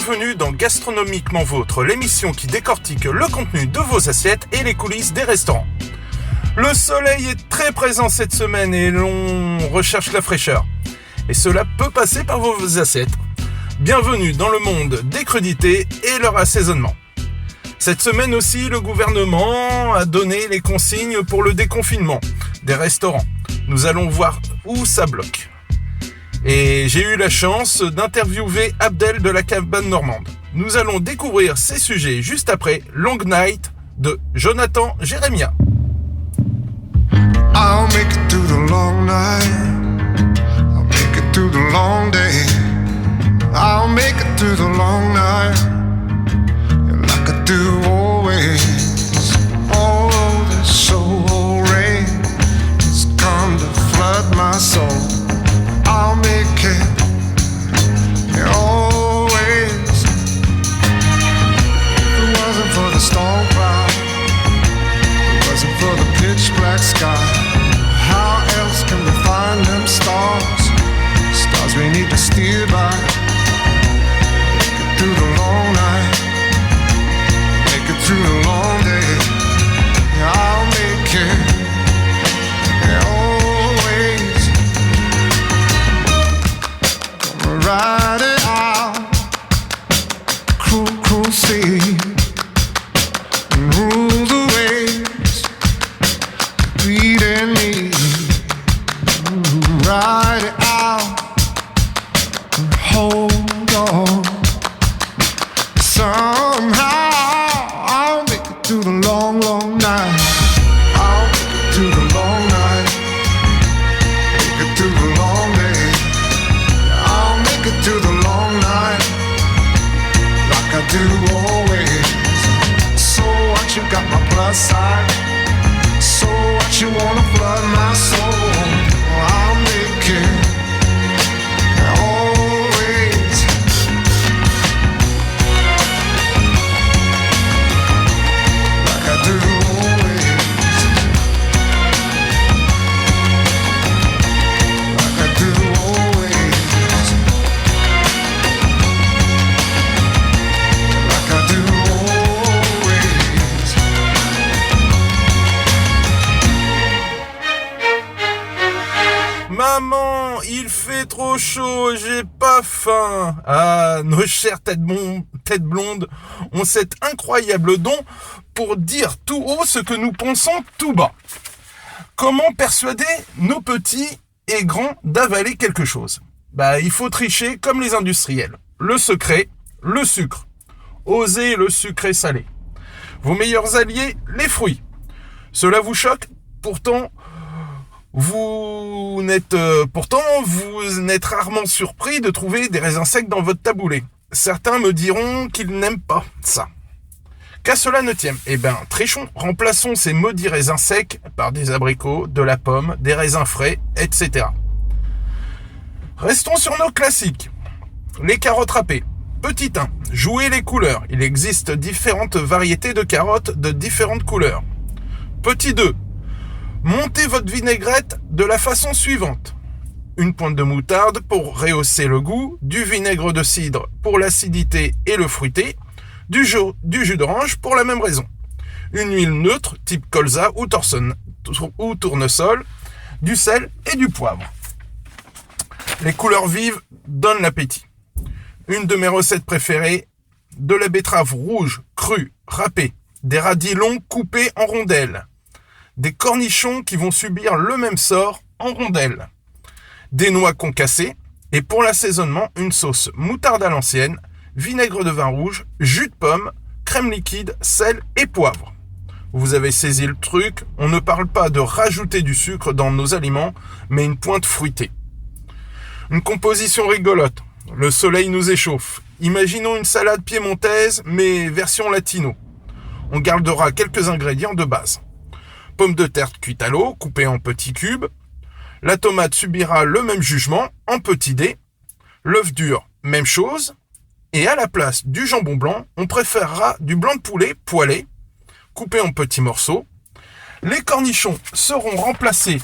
Bienvenue dans Gastronomiquement Vôtre, l'émission qui décortique le contenu de vos assiettes et les coulisses des restaurants. Le soleil est très présent cette semaine et l'on recherche la fraîcheur. Et cela peut passer par vos assiettes. Bienvenue dans le monde des crudités et leur assaisonnement. Cette semaine aussi, le gouvernement a donné les consignes pour le déconfinement des restaurants. Nous allons voir où ça bloque. Et j'ai eu la chance d'interviewer Abdel de la cabane normande. Nous allons découvrir ces sujets juste après Long Night de Jonathan Jeremiah. I'll make it through the long night. I'll make it through the long day. I'll make it through the long night. Like I do always. Oh, this soul rain has come to flood my soul. I'll make it always. If it wasn't for the storm cloud, if it wasn't for the pitch black sky, how else can we find them stars? Stars we need to steer by. Make it through the long night, make it through the long day. I'll make it always. Gonna ride it out, cruel, cruel sea, and rule the waves beating me. Ride it out and hold on. Somehow I'll make it through the long, long night. I'll make it through the long night. Make it through the long day. I'll make it through the long night, like I do always. So what, you got my plus side? So what, you wanna flood my soul? I'll make it always. Like I do always. Like I do always. Like I do always. Maman, il fait trop chaud, j'ai pas faim. Ah, nos chères têtes blondes ont cet incroyable don pour dire tout haut ce que nous pensons tout bas. Comment persuader nos petits et grands d'avaler quelque chose ? Il faut tricher comme les industriels. Le secret, le sucre. Osez le sucré salé. Vos meilleurs alliés, les fruits. Cela vous choque ? Pourtant, vous n'êtes rarement surpris de trouver des raisins secs dans votre taboulé. Certains me diront qu'ils n'aiment pas ça. Qu'à cela ne tienne, trichons, remplaçons ces maudits raisins secs par des abricots, de la pomme, des raisins frais, etc. Restons sur nos classiques. Les carottes râpées. Petit 1. Jouez les couleurs. Il existe différentes variétés de carottes de différentes couleurs. Petit 2. Montez votre vinaigrette de la façon suivante. Une pointe de moutarde pour rehausser le goût, du vinaigre de cidre pour l'acidité et le fruité, du jus d'orange pour la même raison. Une huile neutre type colza ou tournesol, du sel et du poivre. Les couleurs vives donnent l'appétit. Une de mes recettes préférées, de la betterave rouge crue, râpée, des radis longs coupés en rondelles, des cornichons qui vont subir le même sort en rondelles, des noix concassées et pour l'assaisonnement, une sauce moutarde à l'ancienne, vinaigre de vin rouge, jus de pomme, crème liquide, sel et poivre. Vous avez saisi le truc, on ne parle pas de rajouter du sucre dans nos aliments, mais une pointe fruitée. Une composition rigolote, le soleil nous échauffe. Imaginons une salade piémontaise, mais version latino. On gardera quelques ingrédients de base. Pommes de terre cuites à l'eau, coupées en petits cubes. La tomate subira le même jugement, en petits dés. L'œuf dur, même chose. Et à la place du jambon blanc, on préférera du blanc de poulet poêlé, coupé en petits morceaux. Les cornichons seront remplacés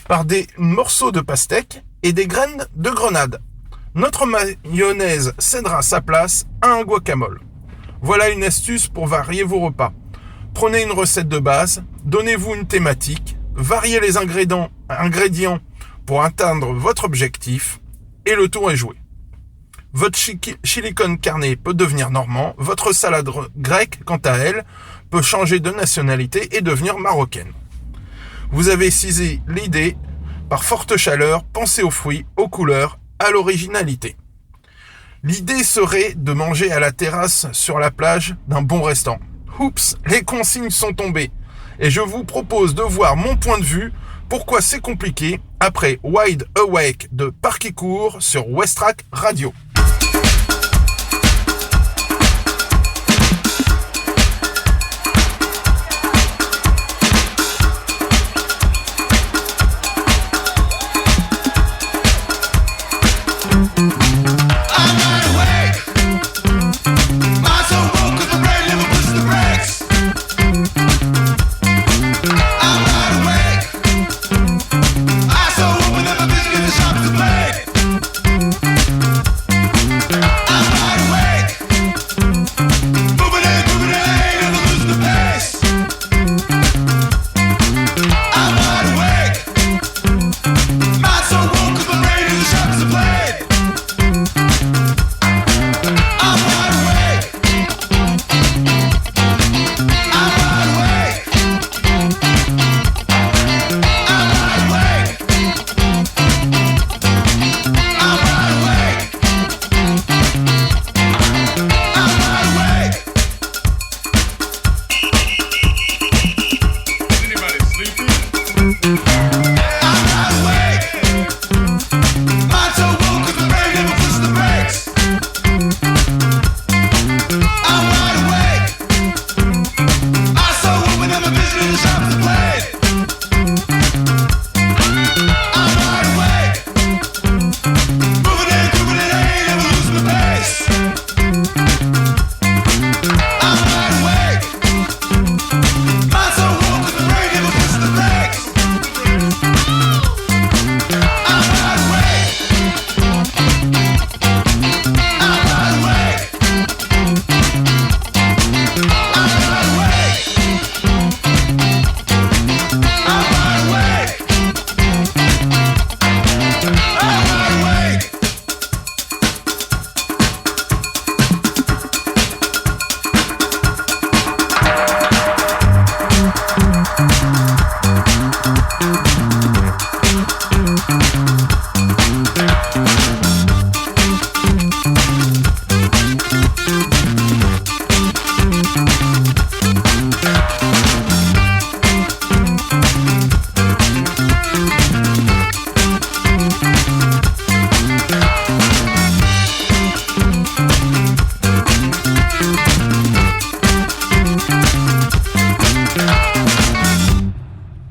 par des morceaux de pastèque et des graines de grenade. Notre mayonnaise cédera sa place à un guacamole. Voilà une astuce pour varier vos repas. Prenez une recette de base, donnez-vous une thématique, variez les ingrédients pour atteindre votre objectif et le tour est joué. Votre chili con carne peut devenir normand, votre salade grecque, quant à elle, peut changer de nationalité et devenir marocaine. Vous avez saisi l'idée, par forte chaleur, pensez aux fruits, aux couleurs, à l'originalité. L'idée serait de manger à la terrasse sur la plage d'un bon restaurant. Oups, les consignes sont tombées. Et je vous propose de voir mon point de vue, pourquoi c'est compliqué, après Wide Awake de Parquet-Court sur Westrack Radio.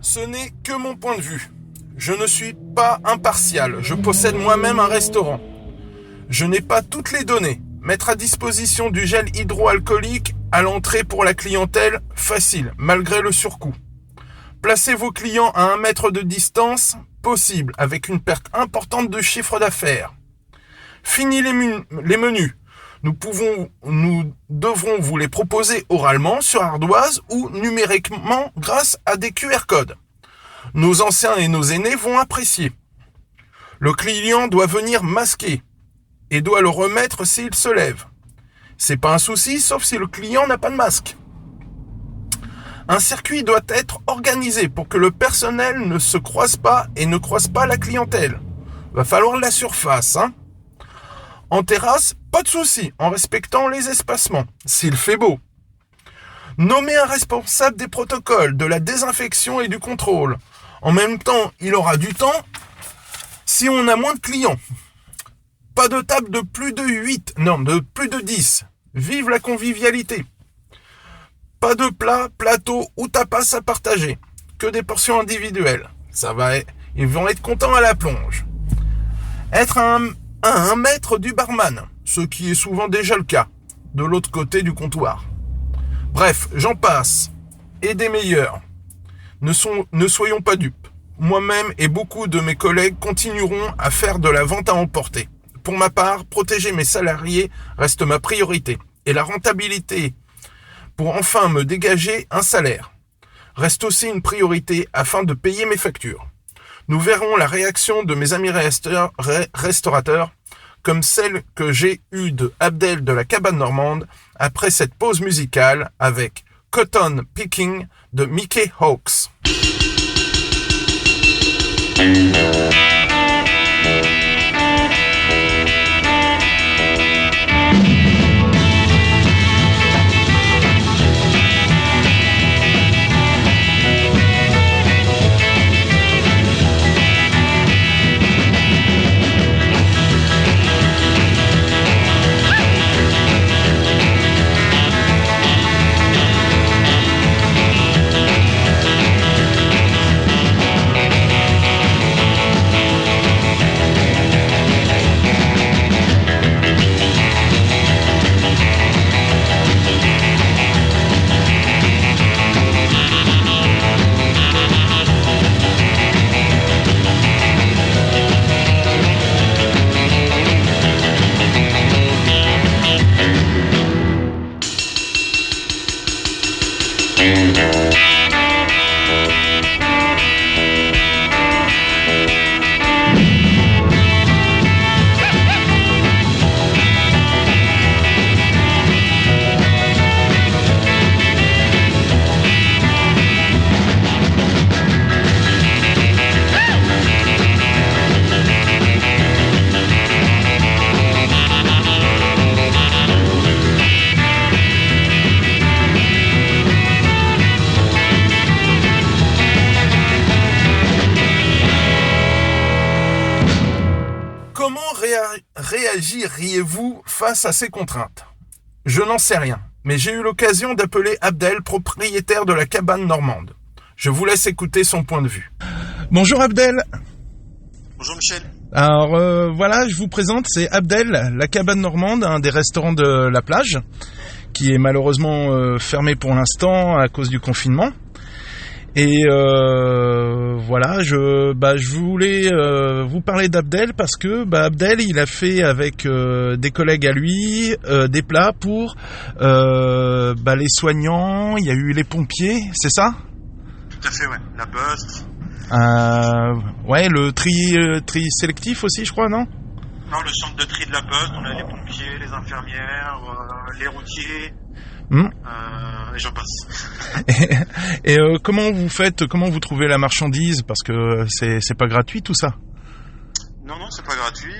Ce n'est que mon point de vue. Je ne suis pas impartial. Je possède moi-même un restaurant. Je n'ai pas toutes les données. Mettre à disposition du gel hydroalcoolique à l'entrée pour la clientèle, facile, malgré le surcoût. Placer vos clients à 1 mètre de distance, possible, avec une perte importante de chiffre d'affaires. Fini les menus. Nous devrons vous les proposer oralement sur ardoise ou numériquement grâce à des QR codes. Nos anciens et nos aînés vont apprécier. Le client doit venir masqué et doit le remettre s'il se lève. C'est pas un souci, sauf si le client n'a pas de masque. Un circuit doit être organisé pour que le personnel ne se croise pas et ne croise pas la clientèle. Va falloir la surface, hein. En terrasse, pas de souci, en respectant les espacements, s'il fait beau. Nommer un responsable des protocoles, de la désinfection et du contrôle. En même temps, il aura du temps si on a moins de clients. Pas de table de plus de 8, non, de plus de 10. Vive la convivialité. Pas de plat, plateau ou tapas à partager. Que des portions individuelles. Ils vont être contents à la plonge. Être à 1 mètre du barman, ce qui est souvent déjà le cas, de l'autre côté du comptoir. Bref, j'en passe. Et des meilleurs. Ne soyons pas dupes. Moi-même et beaucoup de mes collègues continueront à faire de la vente à emporter. Pour ma part, protéger mes salariés reste ma priorité. Et la rentabilité pour enfin me dégager un salaire reste aussi une priorité afin de payer mes factures. Nous verrons la réaction de mes amis restaurateurs comme celle que j'ai eue de Abdel de la Cabane Normande après cette pause musicale avec Cotton Picking de Mickey Hawks. Réagiriez-vous face à ces contraintes ? Je n'en sais rien, mais j'ai eu l'occasion d'appeler Abdel, propriétaire de la Cabane Normande. Je vous laisse écouter son point de vue. Bonjour Abdel. Bonjour Michel. Alors voilà, je vous présente, c'est Abdel, la Cabane Normande, un des restaurants de la plage, qui est malheureusement fermé pour l'instant à cause du confinement. Et voilà, je voulais vous parler d'Abdel parce que Abdel, il a fait avec des collègues à lui des plats pour les soignants. Il y a eu les pompiers, c'est ça ? Tout à fait, ouais. La poste. Ouais, le tri sélectif aussi, je crois, non ? Non, le centre de tri de la poste. On a les pompiers, les infirmières, les routiers. Et j'en passe. Et comment vous faites, comment vous trouvez la marchandise ? Parce que c'est pas gratuit tout ça. Non, c'est pas gratuit.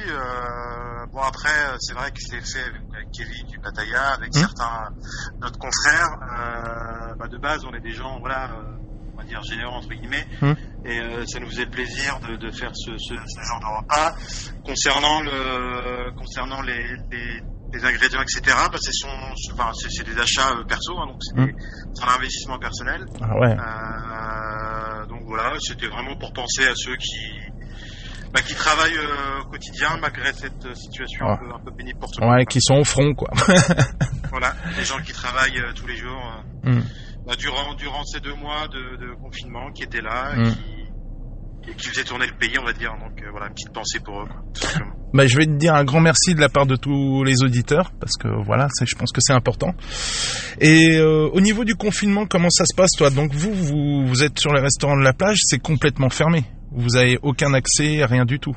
Bon après, c'est vrai que c'est fait avec Kevin du Pattaya, avec certains d'autres confrères. De base, on est des gens, voilà, on va dire généreux entre guillemets. Et ça nous faisait plaisir de faire ce genre de repas. Concernant les ingrédients, etc. C'est des achats perso, hein, donc c'est un investissement personnel. Ah ouais. Donc voilà, c'était vraiment pour penser à ceux qui travaillent au quotidien malgré cette situation un peu pénible pour tout le monde. Ouais, qui sont au front, quoi. Voilà, les gens qui travaillent tous les jours durant ces 2 mois de confinement, qui étaient là, qui faisaient tourner le pays, on va dire. Donc voilà, une petite pensée pour eux, quoi, tout simplement. Je vais te dire un grand merci de la part de tous les auditeurs, parce que voilà, je pense que c'est important. Et au niveau du confinement, comment ça se passe, toi ? Donc vous êtes sur les restaurants de la plage, c'est complètement fermé. Vous avez aucun accès, rien du tout.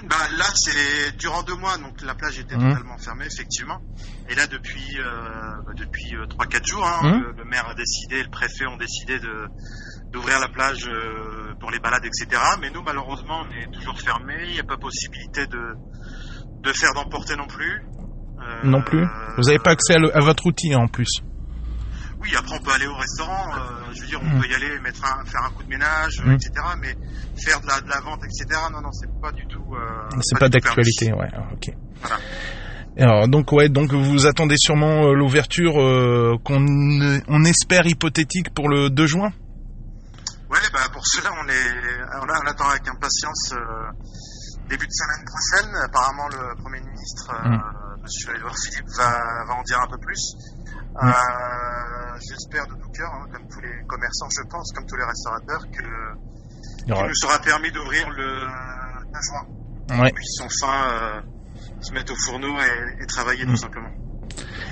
Là, c'est durant 2 mois, donc la plage était totalement fermée, effectivement. Et là, depuis 3-4 jours, le maire a décidé, le préfet ont décidé d'ouvrir la plage pour les balades, etc. Mais nous, malheureusement, on est toujours fermé. Il n'y a pas possibilité de faire d'emporter non plus. Non plus ? Vous n'avez pas accès à votre outil en plus ? Oui, après on peut aller au restaurant, je veux dire, on peut y aller, faire un coup de ménage, etc. Mais faire de la vente, etc. Non, c'est pas du tout. C'est pas d'actualité, ouais. Ok. Voilà. Alors donc vous attendez sûrement l'ouverture qu'on espère hypothétique pour le 2 juin. Ouais, pour cela on attend avec impatience début de semaine prochaine. Apparemment le Premier ministre, Monsieur Édouard Philippe, va en dire un peu plus. J'espère de tout cœur, comme tous les commerçants, je pense, comme tous les restaurateurs, qu'il nous sera permis d'ouvrir le 9 juin. Ouais. Puisse enfin se mettre au fourneau et travailler tout simplement.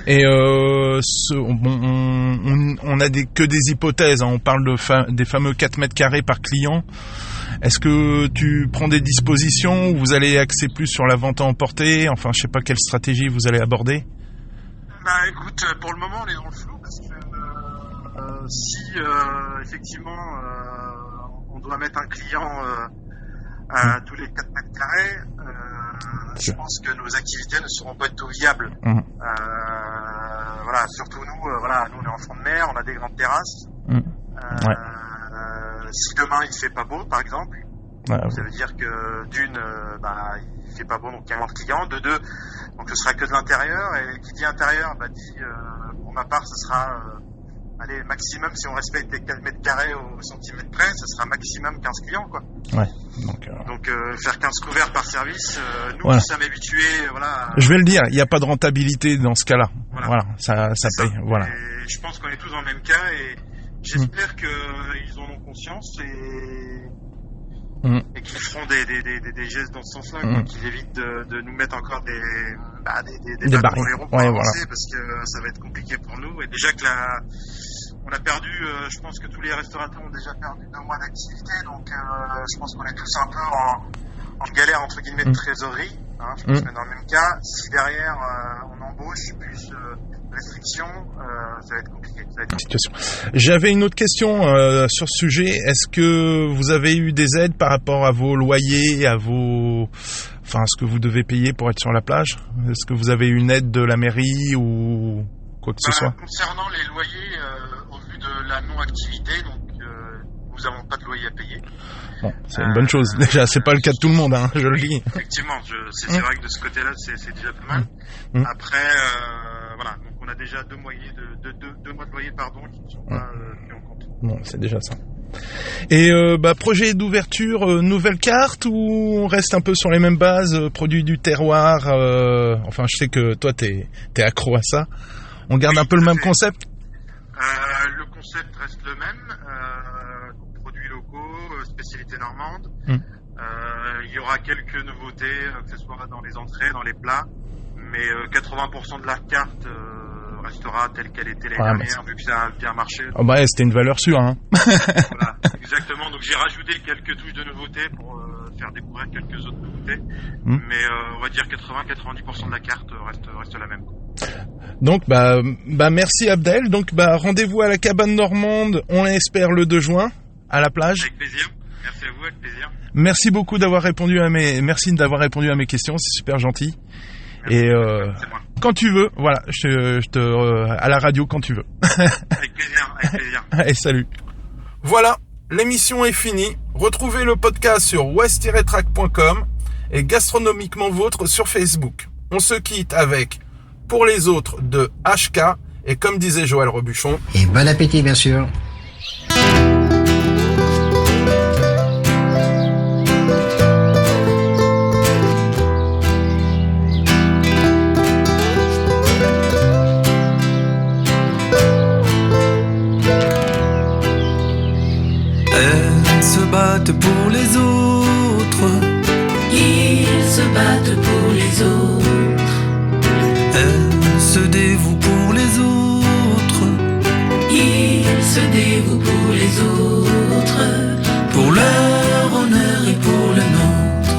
Et on a que des hypothèses, hein. On parle des fameux 4 mètres carrés par client. Est-ce que tu prends des dispositions ou vous allez axer plus sur la vente à emporter? Enfin, je sais pas quelle stratégie vous allez aborder. Bah écoute, pour le moment on est dans le flou parce que si effectivement on doit mettre un client à tous les 4 mètres carrés, je pense que nos activités ne seront pas du tout viables. Voilà, surtout nous, nous on est en front de mer, on a des grandes terrasses. Si demain il fait pas beau, par exemple, ça veut dire que d'une, il fait pas beau, donc il y a moins de clients. De deux, donc ce sera que de l'intérieur. Et qui dit intérieur, pour ma part, ce sera, maximum, si on respecte les 4 mètres carrés au centimètre près, ce sera maximum 15 clients, quoi. Ouais. Donc faire 15 couverts par service, nous qui sommes habitués, Je vais le dire, il n'y a pas de rentabilité dans ce cas-là. Voilà, ça paye. Voilà. Et je pense qu'on est tous dans le même cas et j'espère qu'ils en ont conscience et qu'ils feront des gestes dans ce sens-là, qu'ils évitent de nous mettre encore des barres pour les ronds pour avancer, parce que ça va être compliqué pour nous. Et déjà que on a perdu, je pense que tous les restaurateurs ont déjà perdu 2 mois d'activité, donc je pense qu'on est tous un peu en galère entre guillemets de trésorerie. Je pense qu'on est dans le même cas. Si derrière on embauche plus restrictions, ça va être compliqué. J'avais une autre question sur ce sujet. Est-ce que vous avez eu des aides par rapport à vos loyers, à ce que vous devez payer pour être sur la plage? Est-ce que vous avez eu une aide de la mairie ou quoi que ce soit? Concernant les loyers, au vu de la non-activité, donc nous n'avons pas de loyer à payer. Bon, c'est une bonne chose. Déjà, c'est pas le cas de tout le monde, hein, je le dis. Effectivement, c'est vrai que de ce côté-là, c'est déjà pas mal. Après, donc on a déjà 2 mois de loyer, qui ne sont pas pris en compte. Bon, c'est déjà ça. Et projet d'ouverture, nouvelle carte, ou on reste un peu sur les mêmes bases, produits du terroir, je sais que toi t'es accro à ça. On garde un peu le même concept? Le concept reste le même, produits locaux, spécialité normande. Il y aura quelques nouveautés, que ce soit dans les entrées, dans les plats, mais 80% de la carte restera telle qu'elle était l'année dernière, vu que ça a bien marché. C'était une valeur sûre, hein. Voilà, exactement. Donc j'ai rajouté quelques touches de nouveautés pour faire découvrir quelques autres nouveautés, mais on va dire 80-90% de la carte reste la même. Donc merci Abdel. Donc rendez-vous à la cabane normande, on l'espère le 2 juin à la plage. Avec plaisir. Merci à vous, avec plaisir. Merci beaucoup d'avoir répondu à mes questions, c'est super gentil. Merci. Et quand tu veux, à la radio quand tu veux. Avec plaisir. Allez, salut. Voilà, l'émission est finie. Retrouvez le podcast sur west-track.com et Gastronomiquement Vôtre sur Facebook. On se quitte avec Pour les autres de HK et comme disait Joël Robuchon. Et bon appétit, bien sûr. Pour les autres, ils se battent pour les autres. Elles se dévouent pour les autres, ils se dévouent pour les autres, pour leur honneur et pour le nôtre.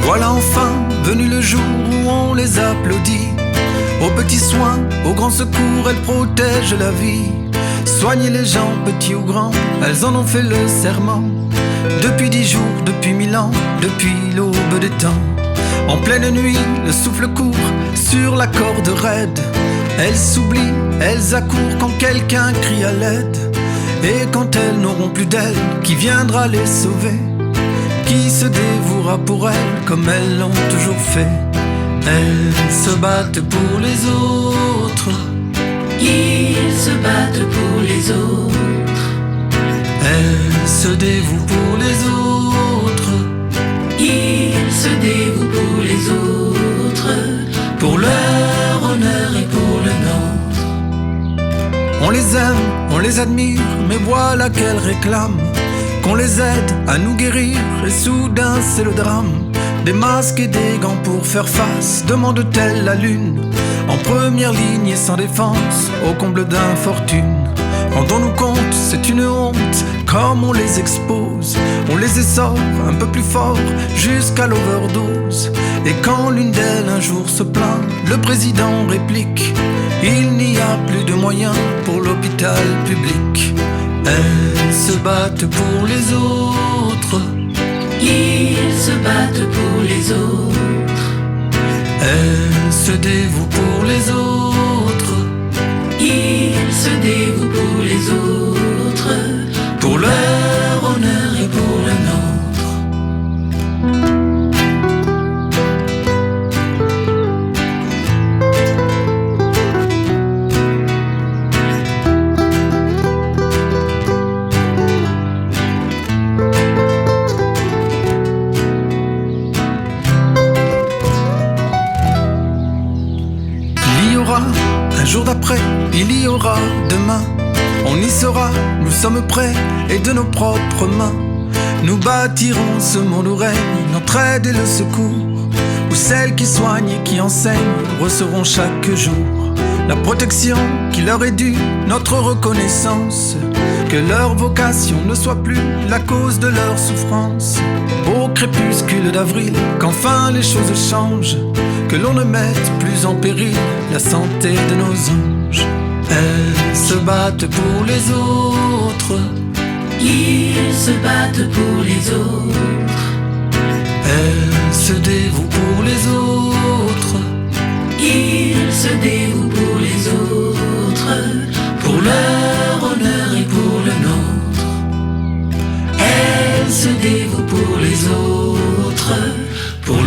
Voilà enfin venu le jour où on les applaudit. Aux petits soins, aux grands secours, elles protègent la vie. Soigner les gens, petits ou grands, elles en ont fait le serment. Depuis 10 jours, depuis 1000 ans, depuis l'aube des temps. En pleine nuit, le souffle court sur la corde raide. Elles s'oublient, elles accourent quand quelqu'un crie à l'aide. Et quand elles n'auront plus d'elles, qui viendra les sauver? Qui se dévouera pour elles comme elles l'ont toujours fait? Elles se battent pour les autres, ils se battent pour les autres. Elles se dévouent pour les autres, ils se dévouent pour les autres, pour leur honneur et pour le nôtre. On les aime, on les admire, mais voilà qu'elles réclament qu'on les aide à nous guérir, et soudain c'est le drame. des masques et des gants pour faire face, demande-t-elle la lune, en première ligne et sans défense, au comble d'infortune. Rendons-nous compte, c'est une honte, comme on les expose. On les essore un peu plus fort, jusqu'à l'overdose. Et quand l'une d'elles un jour se plaint, le président réplique: il n'y a plus de moyens pour l'hôpital public. Elles se battent pour les autres, Ils se battent pour les autres. elles se dévouent pour les autres, Ils se dévouent pour les autres. pour leur Leur honneur et pour le nôtre. Il y aura un jour d'après, il y aura demain. On y sera, nous sommes prêts, et de nos propres mains nous bâtirons ce monde où règne l'entraide et le secours, où celles qui soignent et qui enseignent recevront chaque jour la protection qui leur est due, notre reconnaissance. Que leur vocation ne soit plus la cause de leur souffrance. Au crépuscule d'avril, qu'enfin les choses changent, que l'on ne mette plus en péril la santé de nos anges. Elles se battent pour les autres, Ils se battent pour les autres. elles se dévouent pour les autres, Ils se dévouent pour les autres. Pour leur honneur et pour le nôtre. Elles se dévouent pour les autres. Pour